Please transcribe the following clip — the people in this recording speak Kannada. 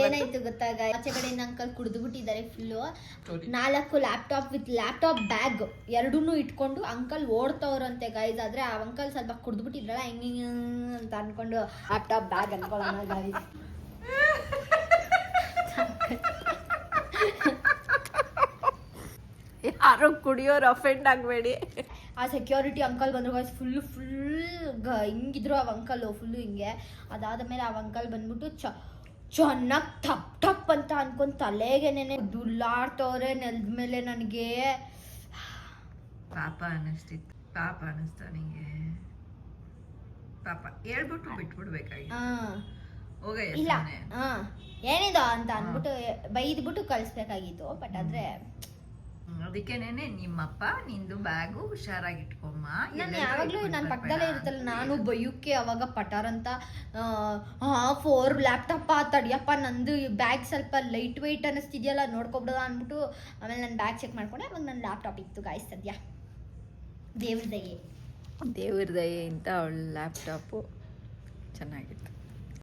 ಏನಾಯ್ತು ಗೊತ್ತಾಗ ಆಚೆ ಕಡೆಯಿಂದ ಅಂಕಲ್ ಕುಡಿದು ಬಿಟ್ಟಿದ್ದಾರೆ full 4 laptop with laptop bag ಎರಡನ್ನೂ ಇಟ್ಕೊಂಡು ಅಂಕಲ್ ಓಡ್ತವ್ರಂತೆ ಗೈಸ್. ಆದ್ರೆ ಆ ಅಂಕಲ್ ಸ್ವಲ್ಪ ಕುಡಿದು ಬಿಟ್ಟಿದ್ರಲ್ಲ ಹಿಂಗ ಅಂತ ಅನ್ಕೊಂಡು ಲ್ಯಾಪ್ಟಾಪ್ ಬ್ಯಾಗ್ ಅನ್ಕೊಳ್ಳೋಣ ಗೈಸ್. ಯಾರು ಕುಡಿಯೋರು ಅಫೆಂಡ್ ಆಗಬೇಡಿ. ಆ ಸೆಕ್ಯೂರಿಟಿ ಅಂಕಲ್ ಬಂದ್ರು ಗೈಸ್, ಫುಲ್ ಹಿಂಗಿದ್ರು ಆ ಅಂಕಲ್ ಫುಲ್ಲು ಹಿಂಗೆ. ಅದಾದ್ಮೇಲೆ ಆ ಅಂಕಲ್ ಬಂದ್ಬಿಟ್ಟು ಚೆನ್ನಾಗಿ ಟಪ್ ಟಪ್ ಅಂತ ಅನ್ಕೊಂಡ್ ತಲೆಗೆನೆ ದುಲ್ಲಾಡ್ತವ್ರೆ ನೆಲದ ಮೇಲೆ. ನನಗೆ ಪಾಪ ಅನಿಸ್ತಾ ನಿಂಗೆ. ಪಾಪ ಹೇಳ್ಬಿಟ್ಟು ಬಿಟ್ಬಿಡ್ಬೇಕಾಗಿತ್ತು. ಇಲ್ಲ ಏನಿದು ಅಂತ ಅನ್ಬಿಟ್ಟು ಬೈದ್ಬಿಟ್ಟು ಕಳಿಸ್ಬೇಕಾಗಿತ್ತು. ಬಟ್ ಆದ್ರೆ ಅದಕ್ಕೇನೆ ನಿಮ್ಮಪ್ಪ ನಿಂದು ಬ್ಯಾಗು ಹುಷಾರಾಗಿಟ್ಕೊಮ್ಮ. ನಾನು ಯಾವಾಗ್ಲೂ ನನ್ನ ಪಕ್ಕದಲ್ಲೇ ಇರುತ್ತಲ್ಲ, ನಾನು ಬೈಯುಕ್ಕೆ ಅವಾಗ ಪಟಾರ್ ಅಂತ 4 ಲ್ಯಾಪ್ಟಾಪ್ ತಡಿಯಪ್ಪ ನಂದು ಬ್ಯಾಗ್ ಸ್ವಲ್ಪ ಲೈಟ್ ವೆಯ್ಟ್ ಅನ್ನಿಸ್ತಿದ್ಯಲ್ಲ ನೋಡ್ಕೊಬಿಡೋದ ಅಂದ್ಬಿಟ್ಟು ಆಮೇಲೆ ನನ್ನ ಬ್ಯಾಗ್ ಚೆಕ್ ಮಾಡ್ಕೊಂಡೆ. ಅವಾಗ ನನ್ನ ಲ್ಯಾಪ್ಟಾಪ್ ಇತ್ತು ಗಾಯ್ಸ್. ಸದ್ಯ ದೇವ್ರ ದಯೆ ಅಂತ ಅವಳ ಲ್ಯಾಪ್ಟಾಪು ಚೆನ್ನಾಗಿತ್ತು.